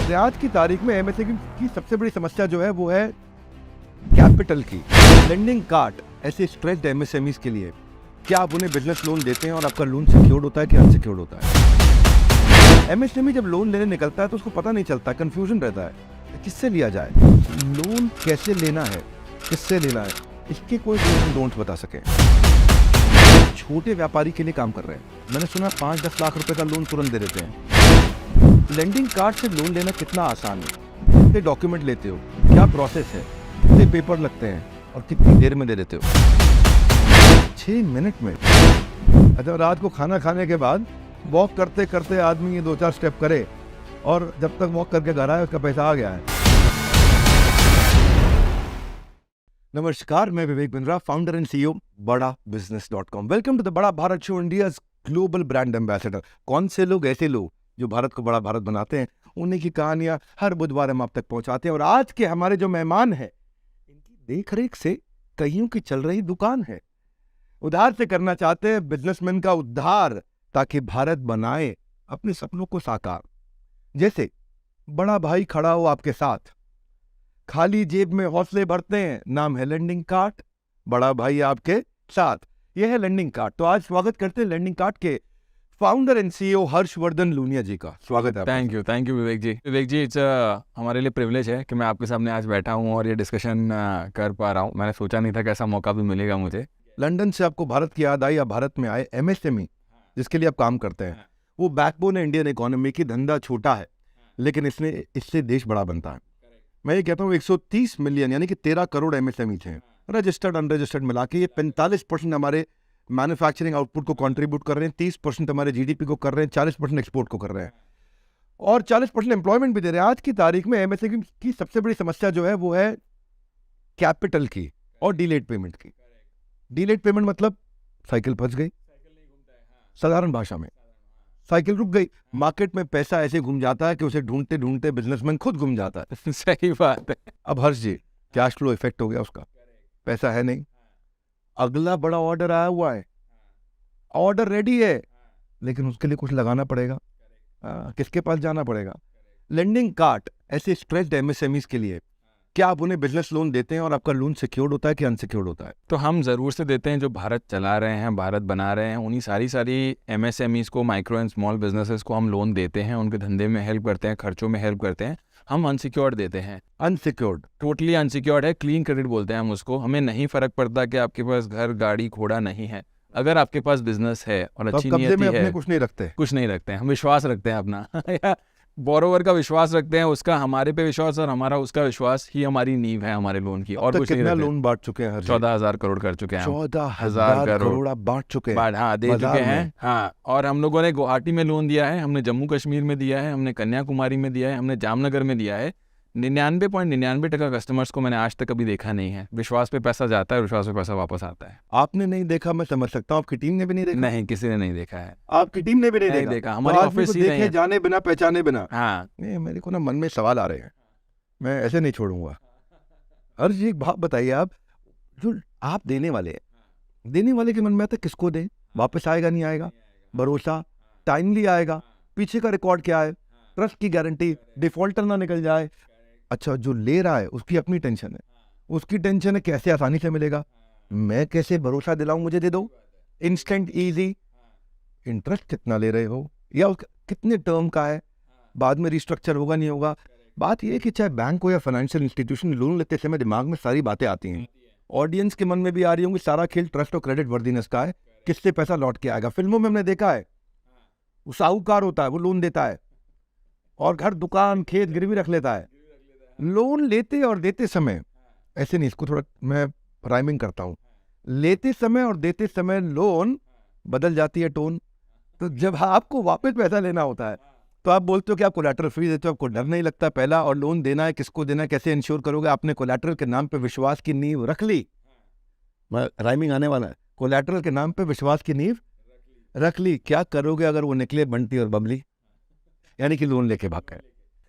करते हैं। आज की तारीख में एमएसएमई की सबसे बड़ी समस्या जो है वो है कैपिटल की। लेंडिंग कार्ट ऐसे स्ट्रेस्ड एमएसएमईज के लिए, क्या आप उन्हें बिजनेस लोन देते हैं और आपका लोन सिक्योर्ड होता है कि अनसिक्योर्ड होता है? एमएसएमई जब लोन लेने निकलता है तो उसको पता नहीं चलता, कंफ्यूजन रहता है किससे लिया जाए, लोन कैसे लेना है, किससे लेना है, इसके कोई डोंट बता सके। छोटे व्यापारी के लिए काम कर रहे हैं, मैंने सुना 5-10 लाख रुपए का लोन तुरंत दे देते हैं। लेंडिंग कार्ड से लोन लेना कितना आसान है, कितने डॉक्यूमेंट लेते हो, क्या प्रोसेस है, कितने पेपर लगते हैं और कितनी देर में दे देते हो? 6 मिनट में। अच्छा, रात को खाना खाने के बाद वॉक करते करते आदमी ये 2-4 स्टेप करे और जब तक वॉक करके घर आए उसका पैसा आ गया है। नमस्कार, मैं Vivek Bindra, founder and CEO badabusiness.com। Welcome to the Bada Bharat show, India's global brand ambassador. कौन से लोग, ऐसे लोग जो भारत को बड़ा भारत बनाते हैं, उन्हीं की कहानियां हर बुधवार हम आप तक पहुंचाते हैं। और आज के हमारे जो मेहमान हैं, इनकी देखरेख से कईयों की चल रही दुकान है। उधार से करना चाहते हैं बिजनेसमैन का उद्धार, ताकि भारत बनाए अपने सपनों को साकार। जैसे बड़ा भाई खड़ा हो आपके साथ, खाली जेब में हौसले भरते हैं, नाम है लेंडिंग कार्ट। बड़ा भाई आपके साथ, यह है लेंडिंग कार्ट। तो आज स्वागत करते हैं लेंडिंग कार्ट के founder and CEO Harshvardhan Lunia ji का। स्वागत है। Thank you Vivek ji. It's हमारे लिए प्रिविलेज है कि मैं आपके सामने आज बैठा हूँ और ये डिस्कशन कर पा रहा हूँ। मैंने सोचा नहीं था कि ऐसा मौका भी मिलेगा मुझे। लंदन से आपको भारत की याद आई या भारत में आए? एमएसएमई जिसके लिए आप काम करते हैं, वो बैकबोन है इंडियन इकोनॉमी की। धंधा छोटा है लेकिन इससे देश बड़ा बनता है। मैं ये कहता हूँ 130 मिलियन यानी कि 13 करोड़ एमएसएमई थे, रजिस्टर्ड अनरजिस्टर्ड मिला के। ये 45% हमारे मैन्युफैक्चरिंग आउटपुट को कंट्रीब्यूट कर रहे हैं, 30% हमारे जीडीपी को कर रहे हैं, 40% एक्सपोर्ट को कर रहे हैं और 40% एम्प्लॉयमेंट भी दे रहे हैं। आज की तारीख में एमएसएमई की सबसे बड़ी समस्या जो है वो है कैपिटल की और डिलेड पेमेंट की। डिलेड पेमेंट मतलब साइकिल फंस गई, साधारण भाषा में साइकिल रुक गई। मार्केट में पैसा ऐसे घूम जाता है कि उसे ढूंढते ढूंढते बिजनेसमैन खुद घूम जाता है। सही बात है। अब हर्ष जी, कैश फ्लो इफेक्ट हो गया, उसका पैसा है नहीं। अगला बड़ा ऑर्डर आया हुआ है, ऑर्डर रेडी है लेकिन उसके लिए कुछ लगाना पड़ेगा। किसके पास जाना पड़ेगा? लेंडिंग कार्ट ऐसे स्ट्रेस्ड एमएसएमईज के लिए, क्या आप उन्हें बिजनेस लोन देते हैं और आपका लोन सिक्योर्ड होता है कि अनसिक्योर्ड होता है? तो हम ज़रूर से देते हैं। जो भारत चला रहे हैं, भारत बना रहे हैं, उन्हीं सारी एमएसएमईज को, माइक्रो एंड स्मॉल बिजनेसेस को हम लोन देते हैं, उनके धंधे में हेल्प करते हैं, खर्चों में हेल्प करते हैं। हम अनसिक्योर्ड देते हैं। अनसिक्योर्ड, टोटली अनसिक्योर्ड है, क्लीन क्रेडिट बोलते हैं हम उसको। हमें नहीं फर्क पड़ता कि आपके पास घर, गाड़ी, घोड़ा नहीं है। अगर आपके पास बिजनेस है और अच्छी नियति है, अपने कुछ नहीं रखते हैं। हम विश्वास रखते हैं अपना बोरोवर का विश्वास रखते हैं, उसका हमारे पे विश्वास और हमारा उसका विश्वास ही हमारी नींव है हमारे लोन की। और कुछ नहीं रखते। लोन बांट चुके हैं? 14,000 करोड़ कर चुके हैं। 14,000 करोड़ आप बांट चुके हैं? हाँ, दे चुके हैं। हाँ, और हम लोगों ने गुवाहाटी में लोन दिया है, हमने जम्मू कश्मीर में दिया है, हमने कन्याकुमारी में दिया है, हमने जामनगर में दिया है। 99.99% कस्टमर्स को मैंने आज तक कभी देखा नहीं है। विश्वास पे पैसा जाता है, विश्वास पे पैसा वापस आता है। आपने नहीं देखा, मैं समझ सकता हूँ। आपकी टीम ने भी नहीं देखा? नहीं, किसी ने नहीं देखा है। आपकी टीम ने भी नहीं देखा? हमारे ऑफिस ही नहीं है। जाने बिना पहचाने बिना। हाँ, मेरे को ना मन में सवाल आ रहे हैं, मैं ऐसे नहीं छोड़ूंगा। हर जी, एक बात बताइए, आप जो आप देने वाले के मन में आता है किसको दें, वापस आएगा नहीं आएगा, भरोसा टाइमली आएगा, पीछे का रिकॉर्ड क्या है, ट्रस्ट की गारंटी, डिफॉल्टर ना निकल जाए। अच्छा, जो ले रहा है उसकी अपनी टेंशन है, उसकी टेंशन है कैसे आसानी से मिलेगा, मैं कैसे भरोसा दिलाऊं, मुझे दे दो इंस्टेंट इजी। इंटरेस्ट कितना ले रहे हो या कितने टर्म का है, बाद में रिस्ट्रक्चर होगा नहीं होगा। बात यह है कि चाहे बैंक हो या फाइनेंशियल इंस्टीट्यूशन, लोन लेते समय दिमाग में सारी बातें आती हैं। ऑडियंस के मन में भी आ रही होंगी। सारा खेल ट्रस्ट और क्रेडिट वर्दीनेस का है, किससे पैसा लौट के आएगा। फिल्मों में हमने देखा है, वो साहूकार होता है, वो लोन देता है और घर, दुकान, खेत गिरवी रख लेता है। लोन लेते और देते समय ऐसे नहीं, इसको थोड़ा मैं राइमिंग करता हूँ। लेते समय और देते समय लोन बदल जाती है टोन। तो जब आपको वापस पैसा लेना होता है तो आप बोलते हो कि आप कोलैटरल फ्री देते हो, आपको डर नहीं लगता पहला। और लोन देना है, किसको देना है, कैसे इंश्योर करोगे? आपने कोलैटरल के नाम पे विश्वास की नींव रख ली। राइमिंग आने वाला है। कोलैटरल के नाम पे विश्वास की नींव रख ली, क्या करोगे अगर वो निकले बंटी और बबली, यानी कि लोन लेके भाग गए?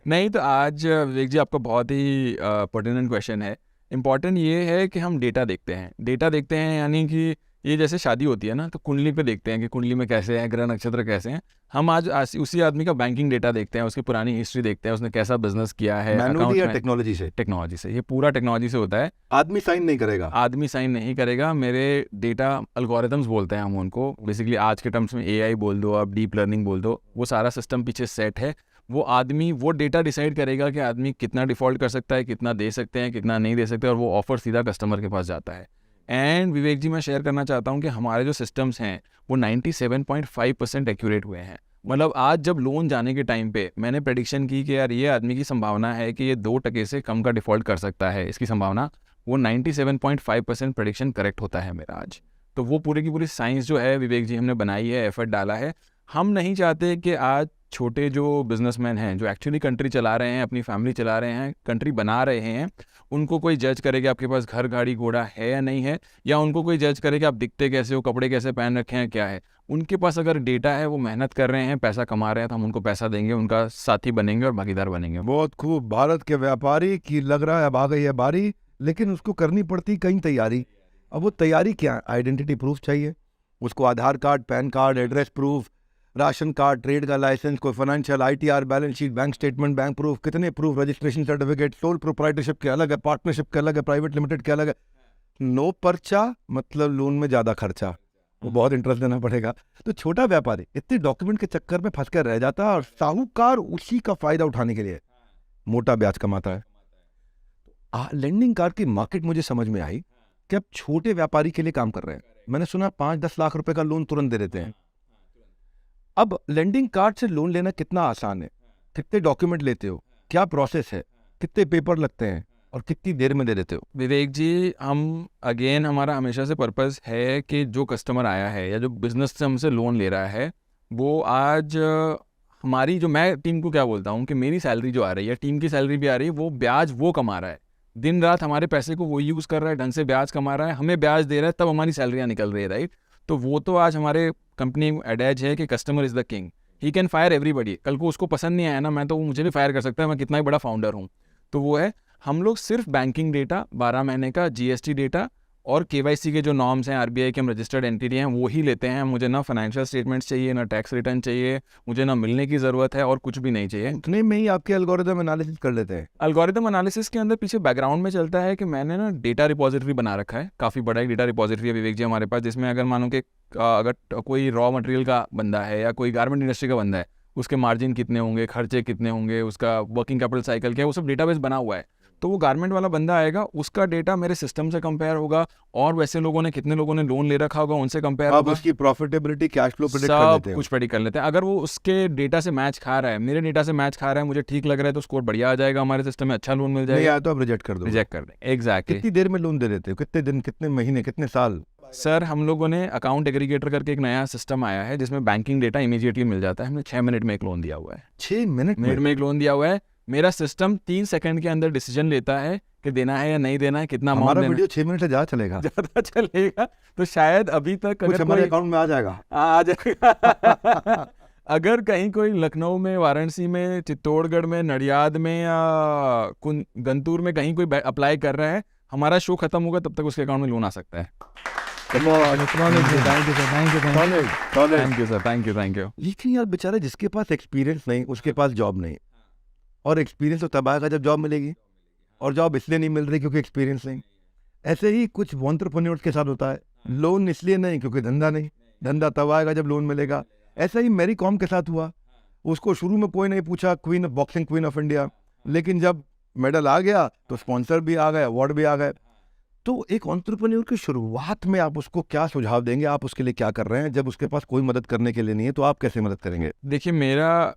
नहीं, तो आज विवेक जी आपका बहुत ही पर्टिनेंट क्वेश्चन है। इम्पॉर्टेंट ये है कि हम डेटा देखते हैं यानी कि ये जैसे शादी होती है ना, तो कुंडली पे देखते हैं कि कुंडली में कैसे हैं, ग्रह नक्षत्र कैसे हैं। हम आज उसी आदमी का बैंकिंग डेटा देखते हैं, उसकी पुरानी हिस्ट्री देखते हैं, उसने कैसा बिजनेस किया है, मैनुअली या टेक्नोलॉजी से? टेक्नोलॉजी से। ये पूरा टेक्नोलॉजी से होता है। आदमी साइन नहीं करेगा? आदमी साइन नहीं करेगा। मेरे डेटा अल्गोरिथम्स बोलते हैं हम उनको, बेसिकली आज के टर्म्स में एआई बोल दो, आप डीप लर्निंग बोल दो, वो सारा सिस्टम पीछे सेट है। वो आदमी वो डेटा डिसाइड करेगा कि आदमी कितना डिफ़ॉल्ट कर सकता है, कितना दे सकते हैं, कितना नहीं दे सकते, और वो ऑफर सीधा कस्टमर के पास जाता है। एंड विवेक जी, मैं शेयर करना चाहता हूँ कि हमारे जो सिस्टम्स हैं वो 97.5% एक्यूरेट हुए हैं। मतलब आज जब लोन जाने के टाइम पे मैंने प्रेडिक्शन की कि यार ये आदमी की संभावना है कि ये 2% से कम का डिफ़ॉल्ट कर सकता है, इसकी संभावना, वो 97.5% प्रेडिक्शन करेक्ट होता है मेरा आज। तो वो पूरी की पूरी साइंस जो है विवेक जी हमने बनाई है, एफर्ट डाला है। हम नहीं चाहते कि आज छोटे जो बिजनेसमैन हैं, जो एक्चुअली कंट्री चला रहे हैं, अपनी फैमिली चला रहे हैं, कंट्री बना रहे हैं, उनको कोई जज करे कि आपके पास घर गाड़ी घोड़ा है या नहीं है, या उनको कोई जज करे कि आप दिखते कैसे हो, कपड़े कैसे पहन रखे हैं, क्या है। उनके पास अगर डेटा है, वो मेहनत कर रहे हैं, पैसा कमा रहे हैं, तो हम उनको पैसा देंगे, उनका साथी बनेंगे और भागीदार बनेंगे। बहुत खूब। भारत के व्यापारी की लग रहा है अब आ गई है बारी, लेकिन उसको करनी पड़ती कहीं तैयारी। अब वो तैयारी क्या? आइडेंटिटी प्रूफ चाहिए उसको, Aadhaar card, PAN card, address proof, ration card, trade का लाइसेंस, कोई financial, ITR, balance sheet, bank statement, bank proof, कितने proof, registration certificate, sole proprietorship के अलग है, पार्टनरशिप के अलग है, प्राइवेट लिमिटेड के अलग है। नो पर्चा मतलब लोन में ज़्यादा खर्चा, वो बहुत इंटरेस्ट देना पड़ेगा। तो छोटा व्यापारी इतने डॉक्यूमेंट के चक्कर में फंस कर रह जाता है, और साहूकार उसी का फायदा उठाने के लिए मोटा ब्याज कमाता है। लेंडिंग कार्ड की मार्केट मुझे समझ में आई कि अब छोटे व्यापारी के लिए काम कर रहे हैं। मैंने सुना 5-10 लाख रुपए का लोन तुरंत दे देते हैं। अब लेंडिंग कार्ड से लोन लेना कितना आसान है? कितने डॉक्यूमेंट लेते हो, क्या प्रोसेस है, कितने पेपर लगते हैं, और कितनी देर में दे देते हो? विवेक जी, हमारा हमेशा से पर्पस है कि जो कस्टमर आया है या जो बिजनेस से हमसे लोन ले रहा है, वो आज हमारी जो, मैं टीम को क्या बोलता हूँ कि मेरी सैलरी जो आ रही है, टीम की सैलरी भी आ रही है, वो ब्याज वो कमा रहा है, दिन रात हमारे पैसे को वो यूज़ कर रहा है, ढंग से ब्याज कमा रहा है, हमें ब्याज दे रहा है, तब हमारी सैलरियाँ निकल रही है, राइट। तो वो तो आज हमारे कंपनी एडैज है कि customer is the king, he can fire everybody. कल को उसको पसंद नहीं आया ना, मैं तो वो मुझे भी फायर कर सकता है, मैं कितना ही बड़ा फाउंडर हूँ। तो वो है, हम लोग सिर्फ बैंकिंग डेटा, 12 महीने का जीएसटी डेटा और केवाईसी के जो नॉर्म्स हैं, आरबीआई के हम रजिस्टर्ड एंटिटी हैं, वो ही लेते हैं। मुझे ना फाइनेंशियल स्टेटमेंट्स चाहिए, ना टैक्स रिटर्न चाहिए, मुझे ना मिलने की ज़रूरत है, और कुछ भी नहीं चाहिए। उतने में ही आपके एल्गोरिथम एनालिसिस कर लेते हैं। एल्गोरिथम एनालिसिस के अंदर पीछे बैकग्राउंड में चलता है कि मैंने ना डेटा रिपोजिटरी बना रखा है, काफ़ी बड़ा एक डेटा रिपोजिटरी है विवेक जी हमारे पास, जिसमें अगर मानो कि अगर कोई रॉ मटेरियल का बंदा है या कोई गारमेंट इंडस्ट्री का बंदा है, उसके मार्जिन कितने होंगे, खर्चे कितने होंगे, उसका वर्किंग कैपिटल साइकिल क्या है, वो सब डेटाबेस बना हुआ है। तो वो गारमेंट वाला बंदा आएगा, उसका डेटा मेरे सिस्टम से कंपेयर होगा, और वैसे लोगों ने, कितने लोगों ने लोन ले रखा होगा, उनसे कंपेयर होगा। उसकी प्रॉफिटेबिलिटी, कैश फ्लो प्रेडिक्ट कर सब लेते हैं। कुछ प्रेडिक्ट कर लेते हैं। अगर वो उसके डेटा से मैच खा रहा है, मेरे डेटा से मैच खा रहा है, मुझे ठीक लग रहा है, तो स्कोर बढ़िया आ जाएगा, हमारे सिस्टम में अच्छा लोन मिल नहीं जाएगा। आया तो आप रिजेक्ट कर दो। रिजेक्ट कर दें, एग्जैक्टली। कितनी देर में लोन दे देते हो? कितने दिन, कितने महीने, कितने साल? सर, हम लोगों ने अकाउंट एग्रीगेटर करके एक नया सिस्टम आया है, जिसमें बैंकिंग डेटा इमीडिएटली मिल जाता है। हमने 6 मिनट में एक लोन दिया हुआ है। 6 मिनट में एक लोन दिया हुआ है। मेरा सिस्टम 3 सेकंड के अंदर डिसीजन लेता है कि देना है या नहीं देना है, कितना अमाउंट हमारा देना है। वीडियो 6 मिनट से ज़्यादा चलेगा। ज़्यादा चलेगा तो शायद अभी तक कुछ अगर हमारे कोई अकाउंट में आ जाएगा। आ जाएगा। अगर कहीं कोई लखनऊ में, वाराणसी में, चित्तौड़गढ़ में, नडियाद में या गंतूर में कहीं कोई अप्लाई कर रहा है, हमारा शो खत्म होगा तब तक उसके अकाउंट में लोन आ सकता है। Thank you. लेकिन यार बेचारा जिसके पास एक्सपीरियंस नहीं, उसके पास जॉब नहीं, और एक्सपीरियंस तो तब आएगा जब जॉब मिलेगी, और जॉब इसलिए नहीं मिल रही क्योंकि एक्सपीरियंस नहीं। ऐसे ही कुछ एंटरप्रेन्योर्स के साथ होता है, लोन इसलिए नहीं क्योंकि धंधा नहीं, धंधा तब आएगा जब लोन मिलेगा। ऐसा ही मैरी कॉम के साथ हुआ, उसको शुरू में कोई नहीं पूछा, queen of boxing, queen of India, लेकिन जब मेडल आ गया तो स्पॉन्सर भी आ गए, अवार्ड भी आ गए। तो एक एंटरप्रेन्योर की शुरुआत में आप उसको क्या सुझाव देंगे? आप उसके लिए क्या कर रहे हैं? जब उसके पास कोई मदद करने के लिए नहीं है तो आप कैसे मदद करेंगे? देखिए, मेरा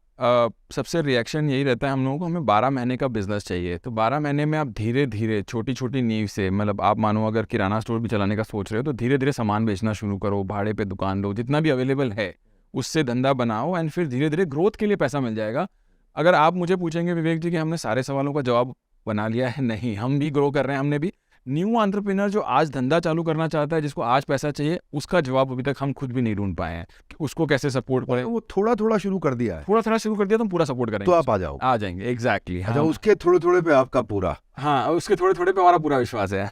सबसे रिएक्शन यही रहता है हम लोगों को, हमें 12 महीने का बिजनेस चाहिए। तो 12 महीने में आप धीरे धीरे छोटी छोटी नींव से, मतलब आप मानो अगर किराना स्टोर भी चलाने का सोच रहे हो तो धीरे धीरे सामान बेचना शुरू करो, भाड़े पे दुकान लो, जितना भी अवेलेबल है उससे धंधा बनाओ, एंड फिर धीरे धीरे ग्रोथ के लिए पैसा मिल जाएगा। अगर आप मुझे पूछेंगे विवेक जी कि हमने सारे सवालों का जवाब बना लिया है, नहीं, हम भी ग्रो कर रहे हैं। हमने भी न्यू एंटरप्रेन्योर जो आज धंधा चालू करना चाहता है, जिसको आज पैसा चाहिए, उसका जवाब अभी तक हम खुद भी नहीं ढूंढ पाए हैं कि उसको कैसे सपोर्ट करें। वो थोड़ा थोड़ा शुरू कर दिया है, थोड़ा थोड़ा शुरू कर दिया तो हम पूरा सपोर्ट करेंगे। तो आप आ जाओ, आ जाएंगे, एग्जैक्टली। अच्छा, उसके थोड़े थोड़े पे आपका पूरा, हाँ, उसके थोड़े थोड़े पे हमारा पूरा विश्वास है।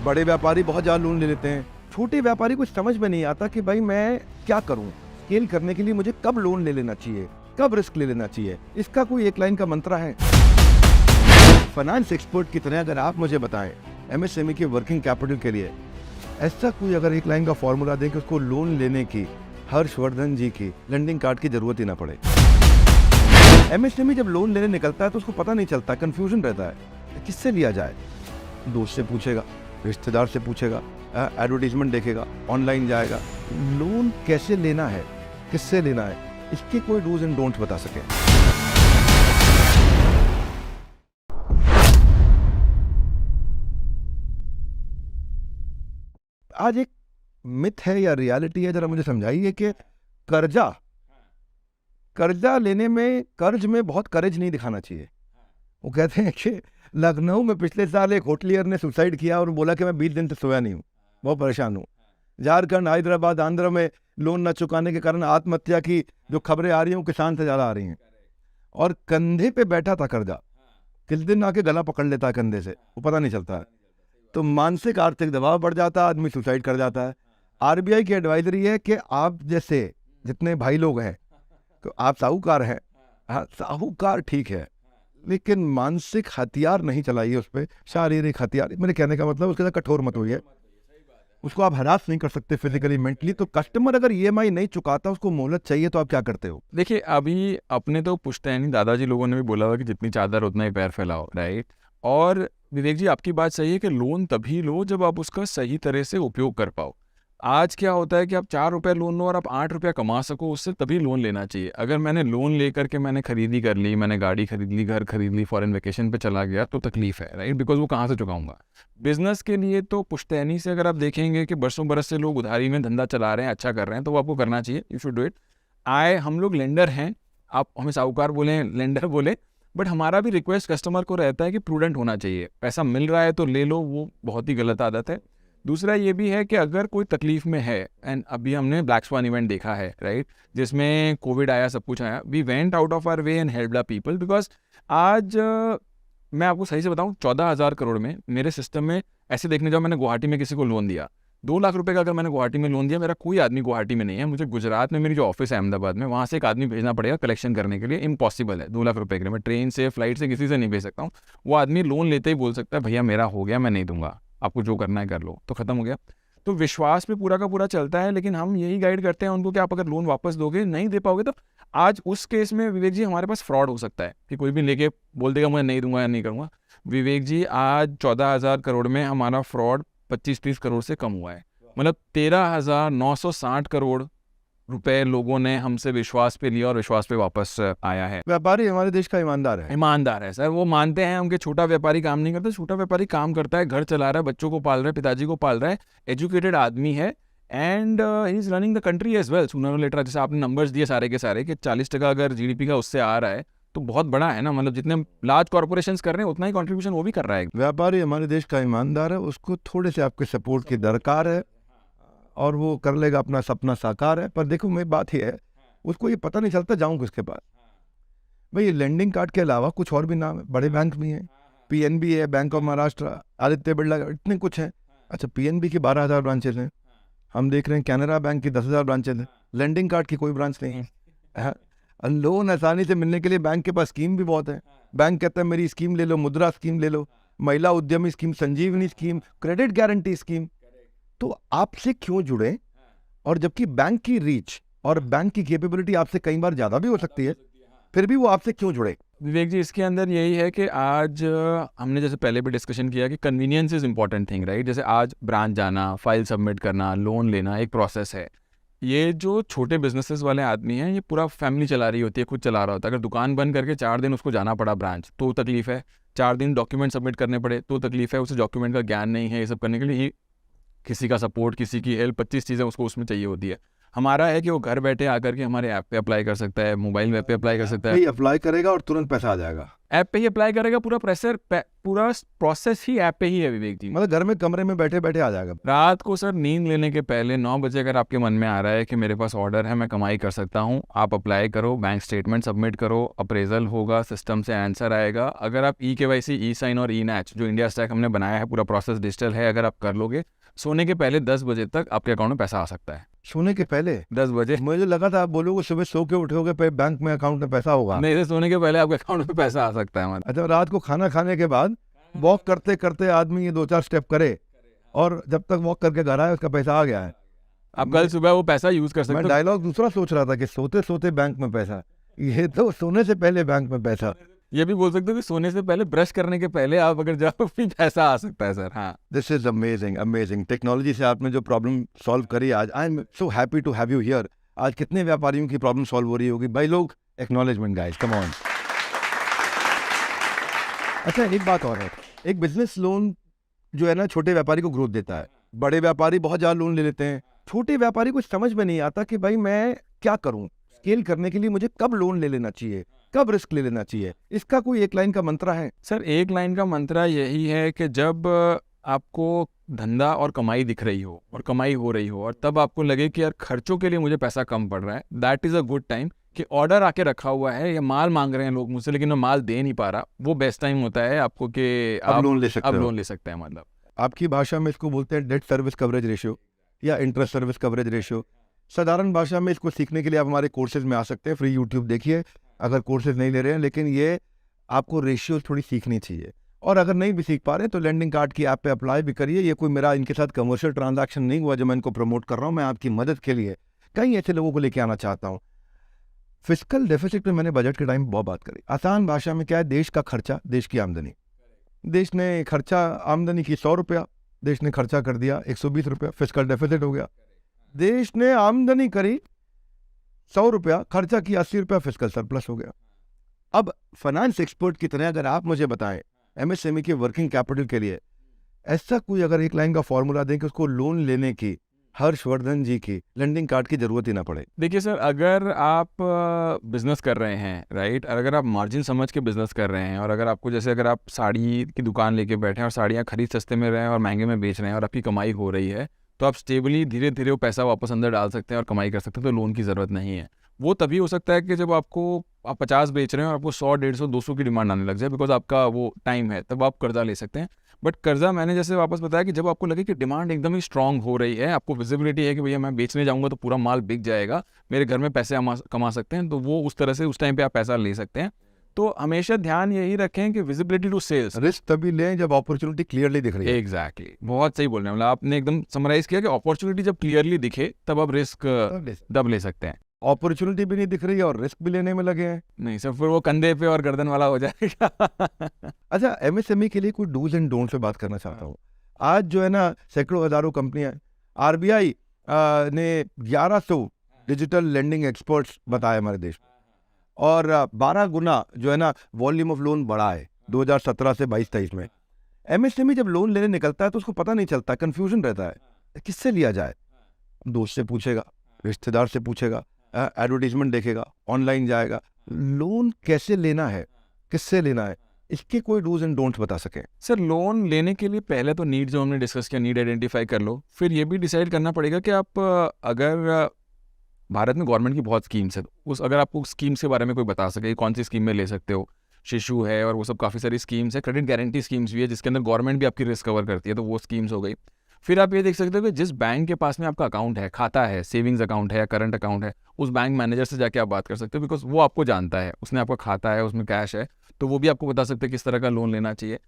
बड़े व्यापारी बहुत ज़्यादा लोन ले लेते हैं, छोटे व्यापारी को समझ में नहीं आता कि भाई मैं क्या करूं, स्केल करने के लिए मुझे कब लोन ले लेना चाहिए, कब रिस्क ले लेना चाहिए। इसका कोई एक लाइन का मंत्र है? फाइनेंस एक्सपर्ट की तरह अगर आप मुझे बताएं एमएसएमई के वर्किंग कैपिटल के लिए ऐसा कोई अगर एक लाइन का फॉर्मूला दें कि उसको लोन लेने की हर्षवर्धन जी की लेंडिंग कार्ड की जरूरत ही ना पड़े। एमएसएमई जब लोन लेने निकलता है तो उसको पता नहीं चलता, कंफ्यूजन रहता है किससे लिया जाए। दोस्त से पूछेगा, रिश्तेदार से पूछेगा, एडवर्टीजमेंट देखेगा, ऑनलाइन जाएगा। लोन कैसे लेना है, किससे लेना है, इसके कोई डूज एंड डोंट्स बता सके। आज एक मिथ है या रियलिटी है, जरा मुझे समझाइए कि कर्जा लेने में, कर्ज में बहुत करेज नहीं दिखाना चाहिए। वो कहते हैं कि लखनऊ में पिछले साल एक होटलियर ने सुसाइड किया और बोला कि मैं 20 दिन से सोया नहीं हूँ, बहुत परेशान हूँ। झारखंड, हैदराबाद, आंध्र में लोन न चुकाने के कारण आत्महत्या की जो खबरें आ रही हैं वो किसान से ज़्यादा आ रही हैं। और कंधे पे बैठा था कर्जा, किस दिन आके गला पकड़ लेता है कंधे से, वो पता नहीं चलता है। तो मानसिक आर्थिक दबाव बढ़ जाता है, आदमी सुसाइड कर जाता है। आरबीआई की एडवाइजरी है कि आप जैसे जितने भाई लोग हैं, तो आप साहूकार हैं, हाँ साहूकार ठीक है, लेकिन मानसिक हथियार नहीं चलाइए उस पर, शारीरिक हथियार। मेरे कहने का मतलब उसके साथ कठोर मत होइए, उसको आप हरास नहीं कर सकते फिजिकली, मेंटली। तो कस्टमर अगर ईएमआई नहीं चुकाता, उसको मोहलत चाहिए, तो आप क्या करते हो? देखिए, अभी अपने तो पुश्तैनी दादाजी लोगों ने भी बोला हुआ कि जितनी चादर उतना ही पैर फैलाओ, राइट। और विवेक जी, आपकी बात सही है कि लोन तभी लो जब आप उसका सही तरह से उपयोग कर पाओ। आज क्या होता है कि आप 4 रुपये लोन लो और आप 8 रुपया कमा सको, उससे तभी लोन लेना चाहिए। अगर मैंने लोन लेकर के मैंने खरीदी कर ली, मैंने गाड़ी खरीद ली, घर खरीद ली, फॉरेन वेकेशन पे चला गया, तो तकलीफ है, राइट, बिकॉज वो कहाँ से चुकाऊंगा। बिजनेस के लिए तो पुश्तैनी से अगर आप देखेंगे कि बरसों बरस से लोग उधारी में धंधा चला रहे हैं, अच्छा कर रहे हैं, तो वो आपको करना चाहिए, यू शुड डू इट। हम लोग लेंडर हैं, आप हमें साहूकार बोले, लेंडर बोले, बट हमारा भी रिक्वेस्ट कस्टमर को रहता है कि प्रूडेंट होना चाहिए। पैसा मिल रहा है तो ले लो, वो बहुत ही गलत आदत है। दूसरा ये भी है कि अगर कोई तकलीफ में है, एंड अभी हमने ब्लैक स्वान इवेंट देखा है, राइट, जिसमें कोविड आया, सब कुछ आया, we went out of our way and helped the people. Because आज मैं आपको सही से बताऊं, 14,000 करोड़ में मेरे सिस्टम में ऐसे देखने जाओ, मैंने गुवाहाटी में किसी को लोन दिया 2 लाख रुपए का, अगर मैंने गुवाहाटी में लोन दिया, मेरा कोई आदमी गुवाहाटी में नहीं है, मुझे गुजरात में मेरी जो ऑफिस है अहमदाबाद में, वहाँ से एक आदमी भेजना पड़ेगा कलेक्शन करने के लिए। इम्पॉसिबल है 2 लाख रुपए के लिए, मैं ट्रेन से, फ्लाइट से, किसी से नहीं भेज सकता हूँ। वो आदमी लोन लेते ही बोल सकता है, भैया मेरा हो गया, मैं नहीं दूंगा, आपको जो करना है कर लो, तो खत्म हो गया। तो विश्वास पे पूरा का पूरा चलता है, लेकिन हम यही गाइड करते हैं उनको कि आप अगर लोन वापस दोगे, नहीं दे पाओगे, तो आज उस केस में विवेक जी हमारे पास फ्रॉड हो सकता है कि कोई भी लेके बोल देगा मैं नहीं दूंगा या नहीं करूँगा। विवेक जी, आज 14,000 करोड़ में हमारा फ्रॉड 25-30 करोड़ से कम हुआ है। मतलब 13,960 करोड़ रुपए लोगों ने हमसे विश्वास पे लिया और विश्वास पे वापस आया है। व्यापारी हमारे देश का ईमानदार है, ईमानदार है सर, वो मानते हैं उनके छोटा व्यापारी काम नहीं करता, छोटा व्यापारी काम करता है, घर चला रहा है, बच्चों को पाल रहा है, पिताजी को पाल रहा है, एजुकेटेड आदमी है, and he is running the country as well. Sooner और लेटर, जैसे आपने नंबर्स दिए सारे के सारे कि 40% अगर जीडीपी का उससे आ रहा है तो बहुत बड़ा है ना, मतलब जितने लार्ज कॉर्पोरेशंस कर रहे हैं उतना ही कंट्रीब्यूशन वो भी कर रहा है। व्यापारी हमारे देश का ईमानदार है, उसको थोड़े से आपके सपोर्ट की दरकार है और वो कर लेगा, अपना सपना साकार है। पर देखो मेरी बात ही है, उसको ये पता नहीं चलता जाऊं किसके पास। भाई ये लेंडिंग कार्ड के अलावा कुछ और भी नाम है, बड़े बैंक भी हैं, पीएनबी है, बैंक ऑफ महाराष्ट्र, आदित्य बिरला, इतने कुछ हैं। अच्छा, पीएनबी की 12,000 ब्रांचेज हैं, हम देख रहे हैं कैनरा बैंक की 10,000 ब्रांचेज हैं, लेंडिंग कार्ड की कोई ब्रांच नहीं है। लोन आसानी से मिलने के लिए बैंक के पास स्कीम भी बहुत है। बैंक कहता है मेरी स्कीम ले लो, मुद्रा स्कीम ले लो, महिला उद्यमी स्कीम, संजीवनी स्कीम, क्रेडिट गारंटी स्कीम। तो आपसे क्यों जुड़े? और जबकि बैंक की रीच और बैंक की कैपेबिलिटी आपसे कई बार ज़्यादा भी हो सकती है, फिर भी वो आपसे क्यों जुड़े? विवेक जी, इसके अंदर यही है कि आज हमने जैसे पहले भी डिस्कशन किया कि convenience is important thing, right. जैसे आज ब्रांच जाना, फाइल सबमिट करना, लोन लेना एक प्रोसेस है। ये जो छोटे बिजनेसेस वाले आदमी हैं, ये पूरा फैमिली चला रही होती है, खुद चला रहा होता है। अगर दुकान बंद करके 4 दिन उसको जाना पड़ा ब्रांच, तो तकलीफ है। 4 दिन डॉक्यूमेंट सबमिट करने पड़े तो तकलीफ है। उसे डॉक्यूमेंट का ज्ञान नहीं है, ये सब करने के लिए किसी का सपोर्ट, किसी की हेल्प, 25 चीज़ें उसको उसमें चाहिए होती है। हमारा है कि वो घर बैठे आकर के हमारे ऐप पे अप्लाई कर सकता है, मोबाइल ऐप पे अप्लाई कर सकता है, ही अप्लाई करेगा और तुरंत पैसा आ जाएगा। ऐप पे ही अप्लाई करेगा, पूरा प्रोसेस ही ऐप पे ही है विवेक जी। मतलब घर में कमरे में बैठे बैठे आ जाएगा। रात को सर नींद लेने के पहले 9 बजे अगर आपके मन में आ रहा है कि मेरे पास ऑर्डर है, मैं कमाई कर सकता हूँ, आप अप्लाई करो, बैंक स्टेटमेंट सबमिट करो, अप्रेजल होगा, सिस्टम से आंसर आएगा। अगर आप ई-केवाईसी, ई-साइन और ई-नैच जो इंडिया स्टैक हमने बनाया है, पूरा प्रोसेस डिजिटल है, अगर आप कर लोगे, सोने के पहले 10 बजे तक आपके अकाउंट में पैसा आ सकता है। सोने के पहले 10 बजे? मुझे लगा था आप बोलोगे सुबह सो के उठोगे पे बैंक में अकाउंट में पैसा होगा। नहीं, सोने के पहले आपके अकाउंट में पैसा आ सकता है। अच्छा, रात को खाना खाने के बाद वॉक करते करते आदमी ये 2-4 स्टेप करे और जब तक वॉक करके घर आए उसका पैसा आ गया है। आप कल सुबह वो पैसा यूज कर सकते मैं हो। डायलॉग दूसरा सोच रहा था कि सोते सोते बैंक में पैसा, ये तो सोने से पहले बैंक में पैसा। ये भी बोल सकते हो कि सोने से पहले, ब्रश करने के पहले आप अगर जाओ भी पैसा आ सकता है सर। हाँ, this is amazing amazing. Technology से आपने जो प्रॉब्लम सॉल्व करी आज, I am so happy to have you here. आज कितने व्यापारियों की प्रॉब्लम सॉल्व हो रही होगी भाई लोग। Acknowledgement guys, come on. अच्छा, एक बात और है, एक बिजनेस लोन जो है ना छोटे व्यापारी को ग्रोथ देता है। बड़े व्यापारी बहुत ज़्यादा लोन ले लेते हैं, छोटे व्यापारी को समझ में नहीं आता कि भाई मैं क्या करूं, स्केल करने के लिए मुझे कब लोन ले लेना चाहिए, कब रिस्क ले लेना चाहिए। इसका कोई एक लाइन का मंत्र है? सर एक लाइन का मंत्र यही है कि जब आपको धंधा और कमाई दिख रही हो और कमाई हो रही हो और तब आपको लगे कि यार खर्चों के लिए मुझे पैसा कम पड़ रहा है, that is a good time. कि ऑर्डर आके रखा हुआ है या माल मांग रहे हैं लोग मुझसे लेकिन मैं माल दे नहीं पा रहा, वो बेस्ट टाइम होता है आपको कि अब लोन ले सकते अब हो। लोन ले सकते हैं। मतलब आपकी भाषा में इसको बोलते हैं डेट सर्विस कवरेज रेशियो या इंटरेस्ट सर्विस कवरेज रेशियो। साधारण भाषा में इसको सीखने के लिए आप हमारे कोर्सेज में आ सकते हैं, फ्री यूट्यूब देखिए अगर कोर्सेज नहीं ले रहे हैं। लेकिन ये आपको रेशियो थोड़ी सीखनी चाहिए, और अगर नहीं भी सीख पा रहे तो लैंडिंग कार्ड की ऐप पे अप्लाई भी करिए। ये कोई मेरा इनके साथ कमर्शियल ट्रांजैक्शन नहीं हुआ जो मैं इनको प्रमोट कर रहा हूँ, मैं आपकी मदद के लिए कई ऐसे लोगों को लेके आना चाहता हूँ। फिस्कल डेफिसिट पे मैंने बजट के टाइम बहुत बात करी। आसान भाषा में क्या है, देश का खर्चा, देश की आमदनी। देश ने खर्चा, आमदनी की 100 रुपया, देश ने खर्चा कर दिया 120 रुपया, फिस्कल डेफिसिट हो गया। देश ने आमदनी करी 100 रुपया, खर्चा किया 80 रुपया, फिस्कल सरप्लस हो गया। अब फाइनेंस एक्सपर्ट की तरह अगर आप मुझे बताएं एमएसएमई के वर्किंग कैपिटल के लिए ऐसा कोई अगर एक लाइन का फॉर्मूला दें कि उसको लोन लेने की हर्षवर्धन जी की लैंडिंग कार्ड की जरूरत ही ना पड़े। देखिए सर, अगर आप बिजनेस कर रहे हैं, राइट, और अगर आप मार्जिन समझ के बिजनेस कर रहे हैं, और अगर आपको जैसे अगर आप साड़ी की दुकान लेके बैठे हैं और साड़ियाँ खरीद सस्ते में रहे हैं और महंगे में बेच रहे हैं और आपकी कमाई हो रही है, तो आप स्टेबली धीरे धीरे वो पैसा वापस अंदर डाल सकते हैं और कमाई कर सकते हैं, तो लोन की ज़रूरत नहीं है। वो तभी हो सकता है कि जब आप 50 बेच रहे हैं और आपको 100, 150, 200 की डिमांड आने लग जाए, बिकॉज आपका वो टाइम है, तब आप कर्जा ले सकते हैं। बट कर्जा मैंने जैसे वापस बताया कि जब आपको लगे कि डिमांड एकदम ही स्ट्रांग हो रही है, आपको विजिबिलिटी है कि भैया मैं बेचने जाऊंगा तो पूरा माल बिक जाएगा, मेरे घर में पैसे कमा सकते हैं, तो वो उस तरह से उस टाइम पे आप पैसा ले सकते हैं। तो हमेशा ध्यान यही रखें कि विजिबिलिटी टू सेल्स। रिस्क तभी लें जब अपॉर्चुनिटी क्लियरली दिख रही है। एग्जैक्टली, बहुत सही बोल रहे हैं। मतलब आपने एकदम समराइज किया कि अपॉर्चुनिटी जब क्लियरली दिखे तब आप रिस्क तब ले सकते हैं। अपॉर्चुनिटी भी नहीं दिख रही है और रिस्क भी लेने में लगे हैं। नहीं सर, फिर वो कंधे पे और गर्दन वाला हो जाएगा। अच्छा, एमएसएमई के लिए कोई डूज एंड डोंट्स पे बात करना चाहता हूँ। आज जो है ना सैकड़ों हजारों कंपनियां, आरबीआई ने 1100 डिजिटल लेंडिंग एक्सपर्ट्स बताए हमारे देश में, और 12 गुना जो है ना वॉल्यूम ऑफ लोन बढ़ा है 2017 से 22-23 में। एमएसएमई जब लोन लेने निकलता है तो उसको पता नहीं चलता, कंफ्यूजन रहता है किससे लिया जाए। दोस्त से पूछेगा, रिश्तेदार से पूछेगा, एडवर्टीजमेंट देखेगा, ऑनलाइन जाएगा। लोन कैसे लेना है, किससे लेना है, इसके कोई डूज एंड डोंट्स बता सके? सर लोन लेने के लिए पहले तो नीड जो हमने डिस्कस किया, नीड आइडेंटिफाई कर लो। फिर ये भी डिसाइड करना पड़ेगा कि आप अगर भारत में गवर्नमेंट की बहुत स्कीम्स है, उस अगर आपको स्कीम्स के बारे में कोई बता सके कौन सी स्कीम में ले सकते हो, शिशु है और वो सब काफ़ी सारी स्कीम्स है, क्रेडिट गारंटी स्कीम्स भी है जिसके अंदर गवर्नमेंट भी आपकी रिस्क कवर करती है, तो वो स्कीम्स हो गई। फिर आप ये देख सकते हो कि जिस बैंक के पास में आपका अकाउंट है, खाता है, सेविंग्स अकाउंट है या करंट अकाउंट है, उस बैंक मैनेजर से जाके आप बात कर सकते हो, बिकॉज वो आपको जानता है, उसने आपका खाता है, उसमें कैश है, तो वो भी आपको बता सकते हैं किस तरह का लोन लेना चाहिए।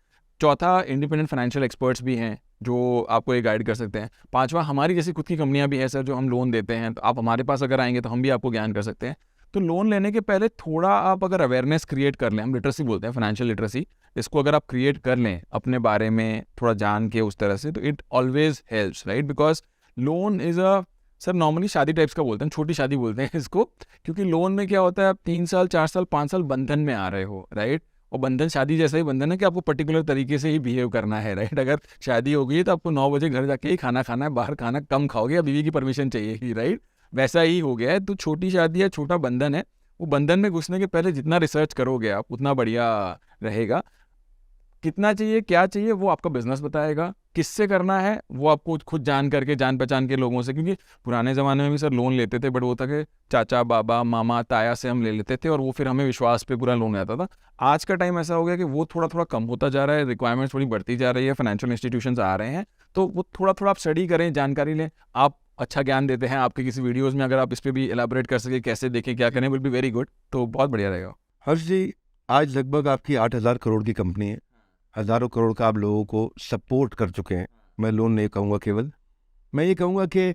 चौथा, इंडिपेंडेंट फाइनेंशियल एक्सपर्ट्स भी हैं जो आपको ये गाइड कर सकते हैं। पांचवा, हमारी जैसी खुद की कंपनियां भी हैं सर जो हम लोन देते हैं, तो आप हमारे पास अगर आएंगे तो हम भी आपको ज्ञान कर सकते हैं। तो लोन लेने के पहले थोड़ा आप अगर अवेयरनेस क्रिएट कर लें, हम लिटरेसी बोलते हैं, फाइनेंशियल लिटरेसी, इसको अगर आप क्रिएट कर लें अपने बारे में थोड़ा जान के उस तरह से, तो it always helps, right. Because loan is a, sir normally शादी टाइप्स का बोलते हैं, छोटी शादी बोलते हैं इसको, क्योंकि लोन में क्या होता है, आप 3 साल 4 साल 5 साल बंधन में आ रहे हो, राइट। और बंधन शादी जैसा ही बंधन है कि आपको पर्टिकुलर तरीके से ही बिहेव करना है, राइट। अगर शादी हो गई है तो आपको 9 बजे घर जाके ही खाना खाना है, बाहर खाना कम खाओगे या बीवी की परमिशन चाहिए ही, राइट। वैसा ही हो गया है। तो छोटी शादी है, छोटा बंधन है, वो बंधन में घुसने के पहले जितना रिसर्च करोगे आप उतना बढ़िया रहेगा। कितना चाहिए, क्या चाहिए, वो आपका बिजनेस बताएगा। किससे करना है वो आपको खुद जान करके, जान पहचान के लोगों से, क्योंकि पुराने ज़माने में भी सर लोन लेते थे, बट वो था कि चाचा बाबा मामा ताया से हम ले लेते थे और वो फिर हमें विश्वास पे पूरा लोन आता था। आज का टाइम ऐसा हो गया कि वो थोड़ा थोड़ा कम होता जा रहा है, रिक्वायरमेंट्स थोड़ी बढ़ती जा रही है, फाइनेंशियल इंस्टीट्यूशंस आ रहे हैं, तो वो थोड़ा थोड़ा आप स्टडी करें, जानकारी लें। आप अच्छा ज्ञान देते हैं आपके किसी वीडियोज़ में, अगर आप इस पर भी एलाबोरेट कर सके कैसे देखें क्या करें, विल बी वेरी गुड, तो बहुत बढ़िया रहेगा। हर्ष जी, आज लगभग आपकी 8,000 करोड़ की कंपनी है, हज़ारों करोड़ का आप लोगों को सपोर्ट कर चुके हैं। मैं लोन नहीं कहूँगा केवल, मैं ये कहूँगा कि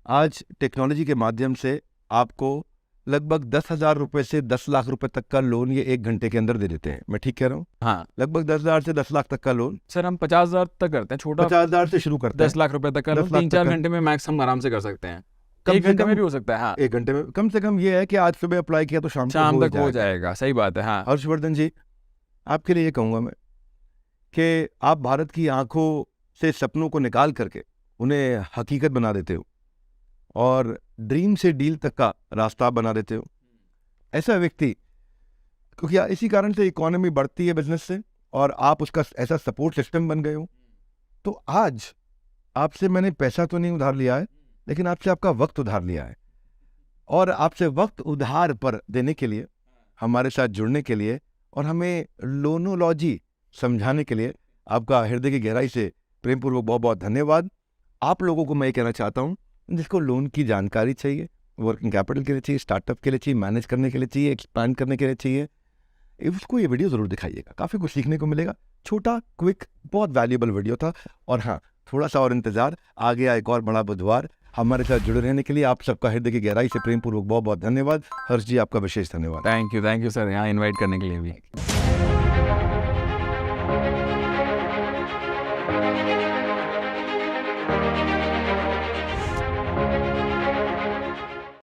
आज टेक्नोलॉजी के माध्यम से आपको लगभग 10,000 रुपये से 10 लाख रुपए तक का लोन ये 1 घंटे के अंदर दे देते हैं। मैं ठीक कह रहा हूँ? हाँ लगभग 10,000 से 10 लाख तक का लोन, सर, हम 50,000 तक करते हैं, छोटा 50,000 से शुरू करते 10 लाख रुपए तक का 10 लोन लाख 3-4 तक का। घंटे में मैक्स हम आराम से कर सकते हैं। कम 1 से घंटे कम में भी हो सकता है। हाँ, 1 घंटे में कम से कम ये है कि आज सुबह अप्लाई किया तो शाम शाम तक हो जाएगा। जाएगा। सही बात है। हाँ हर्षवर्धन जी, आपके लिए ये कहूँगा मैं कि आप भारत की आंखों से सपनों को निकाल करके उन्हें हकीकत बना देते हो और ड्रीम से डील तक का रास्ता बना देते हो। ऐसा व्यक्ति, क्योंकि इसी कारण से इकोनॉमी बढ़ती है बिजनेस से और आप उसका ऐसा सपोर्ट सिस्टम बन गए हो, तो आज आपसे मैंने पैसा तो नहीं उधार लिया है, लेकिन आपसे आपका वक्त उधार लिया है। और आपसे वक्त उधार पर देने के लिए, हमारे साथ जुड़ने के लिए और हमें लोनोलॉजी समझाने के लिए आपका हृदय की गहराई से प्रेमपूर्वक बहुत बहुत धन्यवाद। आप लोगों को मैं ये कहना चाहता हूँ, जिसको लोन की जानकारी चाहिए, वर्किंग कैपिटल के लिए चाहिए, स्टार्टअप के लिए चाहिए, मैनेज करने के लिए चाहिए, एक्सपैंड करने के लिए चाहिए, उसको ये वीडियो ज़रूर दिखाइएगा। काफ़ी कुछ सीखने को मिलेगा। छोटा, क्विक, बहुत वैल्यूएबल वीडियो था। और हाँ, थोड़ा सा और इंतज़ार, आ गया एक और बड़ा बुधवार। हमारे साथ जुड़े रहने के लिए आप सबका हृदय की गहराई से प्रेमपूर्वक बहुत बहुत धन्यवाद। हर्ष जी, आपका विशेष धन्यवाद। थैंक यू सर, यहाँ इन्वाइट करने के लिए भी।